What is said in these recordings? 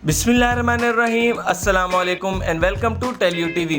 बिस्मिल्लाहिर्रहमानिर्रहीम, अस्सलाम वालेकुम and welcome to Tell You TV.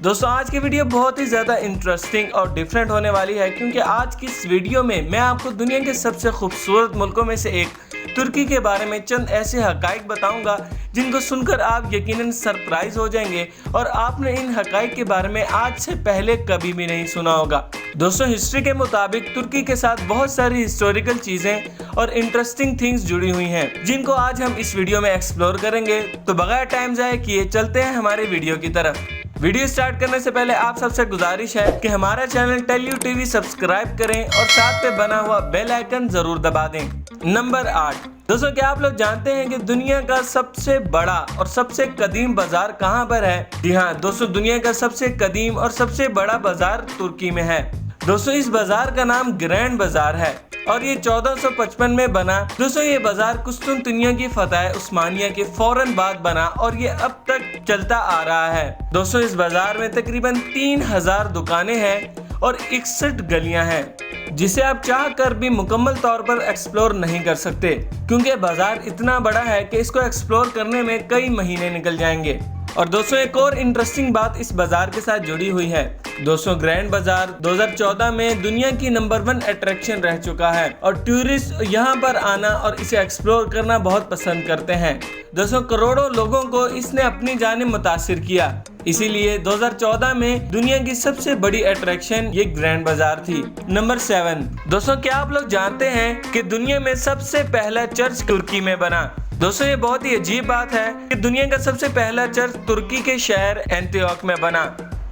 दोस्तों, आज की वीडियो बहुत ही ज़्यादा इंटरेस्टिंग और डिफरेंट होने वाली है, क्योंकि आज की इस वीडियो में मैं आपको दुनिया के सबसे खूबसूरत मुल्कों में से एक तुर्की के बारे में चंद ऐसे हकाइक बताऊंगा जिनको सुनकर आप यकीनन सरप्राइज हो जाएंगे और आपने इन हकाइक के बारे में आज से पहले कभी भी नहीं सुना होगा। दोस्तों, हिस्ट्री के मुताबिक तुर्की के साथ बहुत सारी हिस्टोरिकल चीज़ें और इंटरेस्टिंग थिंग्स जुड़ी हुई हैं, जिनको आज हम इस वीडियो में एक्सप्लोर करेंगे। तो बगैर टाइम ज़ाया किए चलते हैं हमारे वीडियो की तरफ। वीडियो स्टार्ट करने से पहले आप सबसे गुजारिश है कि हमारा channel Tell You TV subscribe करें और साथ पे बना हुआ बेल आइकन जरूर दबा दें। नंबर 8। दोस्तों, क्या आप लोग जानते हैं कि दुनिया का सबसे बड़ा और सबसे कदीम बाजार कहां पर है? जी हाँ दोस्तों, दुनिया का सबसे कदीम और सबसे बड़ा बाजार तुर्की में है। दोस्तों, इस बाजार का नाम ग्रैंड बाजार है और ये 1455 में बना। दोस्तों, ये बाजार कुस्तुनतुनिया की फतह उस्मानिया के फौरन बाद बना और ये अब तक चलता आ रहा है। दोस्तों, इस बाजार में तकरीबन 3000 दुकानें हैं और 61 गलियां हैं, जिसे आप चाह कर भी मुकम्मल तौर पर एक्सप्लोर नहीं कर सकते, क्योंकि बाजार इतना बड़ा है कि इसको एक्सप्लोर करने में कई महीने निकल जाएंगे। और दोस्तों, एक और इंटरेस्टिंग बात इस बाजार के साथ जुड़ी हुई है। दोस्तों, ग्रैंड बाजार 2014 में दुनिया की नंबर 1 अट्रैक्शन रह चुका है और टूरिस्ट यहाँ पर आना और इसे एक्सप्लोर करना बहुत पसंद करते हैं। दोस्तों, करोड़ों लोगों को इसने अपनी जानिब मुतासिर किया, इसीलिए 2014 में दुनिया की सबसे बड़ी अट्रैक्शन ये ग्रैंड बाजार थी। नंबर 7। दोस्तों, क्या आप लोग जानते हैं कि दुनिया में सबसे पहला चर्च तुर्की में बना? दोस्तों, ये बहुत ही अजीब बात है कि दुनिया का सबसे पहला चर्च तुर्की के शहर एंटियोक में बना।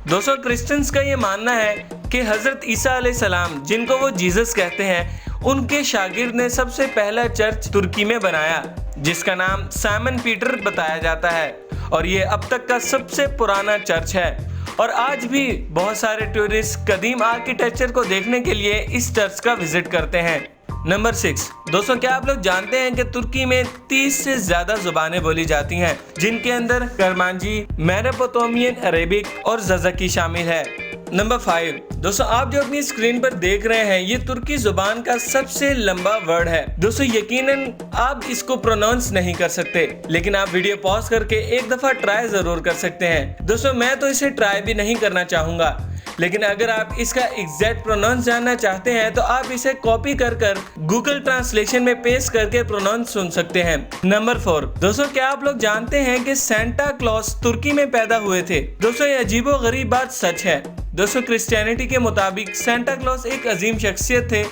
दोस्तों, क्रिश्चियंस का ये मानना है कि हजरत ईसा अलैहिस्सलाम, जिनको वो जीसस कहते हैं, उनके शागिर्द ने सबसे पहला चर्च तुर्की में बनाया, जिसका नाम साइमन पीटर बताया जाता है और ये अब तक का सबसे पुराना चर्च है। और आज भी बहुत सारे टूरिस्ट कदीम आर्किटेक्चर को देखने के लिए इस चर्च का विजिट करते हैं। नंबर 6। दोस्तों, क्या आप लोग जानते हैं कि तुर्की में 30 से ज्यादा जुबानें बोली जाती हैं, जिनके अंदर कर्मांजी, मेसोपोटामियन अरेबिक और ज़ज़की शामिल है। नंबर 5। दोस्तों, आप जो अपनी स्क्रीन पर देख रहे हैं, ये तुर्की जुबान का सबसे लंबा वर्ड है। दोस्तों, यकीनन आप इसको प्रोनाउंस नहीं कर सकते, लेकिन आप वीडियो पॉज करके एक दफा ट्राई जरूर कर सकते हैं। दोस्तों, मैं तो इसे ट्राई भी नहीं करना चाहूंगा, लेकिन अगर आप इसका एग्जैक्ट प्रोनाउंस जानना चाहते हैं तो आप इसे कॉपी कर गूगल ट्रांसलेशन में पेस्ट करके प्रोनाउंस सुन सकते हैं। नंबर 4। दोस्तों, क्या आप लोग जानते हैं कि सेंटा क्लॉज तुर्की में पैदा हुए थे? दोस्तों, ये अजीबो गरीब बात सच है। दोस्तों, क्रिश्चियनिटी के मुताबिक सेंटा क्लॉज एक अजीम शख्सियत थे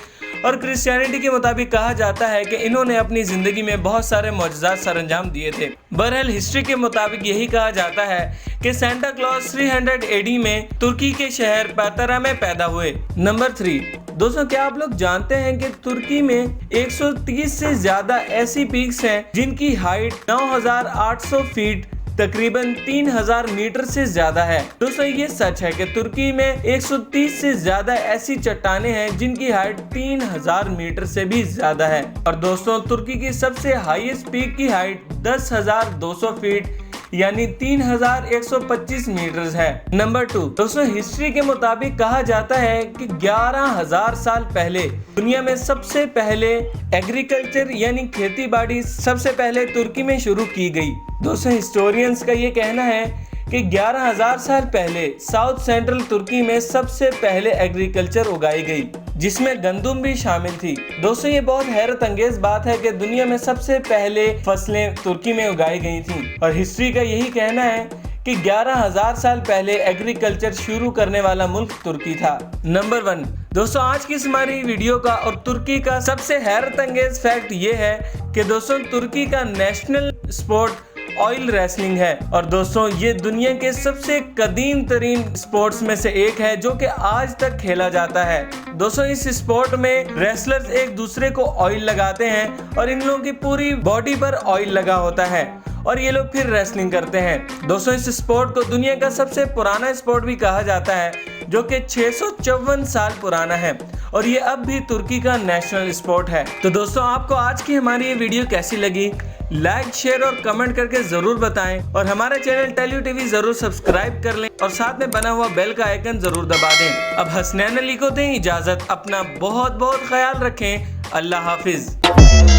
और क्रिश्चियनिटी के मुताबिक कहा जाता है कि इन्होंने अपनी जिंदगी में बहुत सारे मौजज़ात सरअंजाम दिए थे। बहरहाल, हिस्ट्री के मुताबिक यही कहा जाता है कि सेंटा क्लॉज 300 AD में तुर्की के शहर पातरा में पैदा हुए। नंबर 3। दोस्तों, क्या आप लोग जानते हैं कि तुर्की में 130 से ज्यादा ऐसी पीक्स हैं जिनकी हाइट 9800 फीट, तकरीबन 3000 मीटर से ज्यादा है। दोस्तों, ये सच है कि तुर्की में 130 से ज्यादा ऐसी चट्टानें हैं जिनकी हाइट 3000 मीटर से भी ज्यादा है। और दोस्तों, तुर्की की सबसे हाईएस्ट पीक की हाइट 10,200 फीट यानी 3125 मीटर है। नंबर 2। दोस्तों, हिस्ट्री के मुताबिक कहा जाता है कि 11000 साल पहले दुनिया में सबसे पहले एग्रीकल्चर यानी खेती बाड़ी सबसे पहले तुर्की में शुरू की गई। दोस्तों, हिस्टोरियंस का ये कहना है कि 11000 साल पहले साउथ सेंट्रल तुर्की में सबसे पहले एग्रीकल्चर उगाई गई, जिसमें गंदुम भी शामिल थी। दोस्तों, ये बहुत हैरत अंगेज बात है कि दुनिया में सबसे पहले फसलें तुर्की में उगाई गई थीं और हिस्ट्री का यही कहना है कि 11000 साल पहले एग्रीकल्चर शुरू करने वाला मुल्क तुर्की था। नंबर 1। दोस्तों, आज की हमारी वीडियो का और तुर्की का सबसे हैरत अंगेज फैक्ट ये है कि दोस्तों, तुर्की का नेशनल स्पोर्ट ऑयल रेसलिंग है और दोस्तों, ये दुनिया के सबसे कदीम तरीन स्पोर्ट्स में से एक है जो कि आज तक खेला जाता है। दोस्तों, इस स्पोर्ट में रेसलर्स एक दूसरे को ऑयल लगाते हैं और इन लोगों की पूरी बॉडी पर ऑयल लगा होता है और ये लोग फिर रेसलिंग करते हैं। दोस्तों, इस स्पोर्ट को दुनिया का सबसे पुराना स्पोर्ट भी कहा जाता है, जो कि 654 साल पुराना है और ये अब भी तुर्की का नेशनल स्पोर्ट है। तो दोस्तों, आपको आज की हमारी ये वीडियो कैसी लगी? लाइक, शेयर और कमेंट करके जरूर बताएं और हमारा चैनल टेल यू टीवी जरूर सब्सक्राइब कर लें और साथ में बना हुआ बेल का आइकन जरूर दबा दें। अब हसनैन अली को दें इजाजत। अपना बहुत बहुत ख्याल रखें। अल्लाह हाफिज।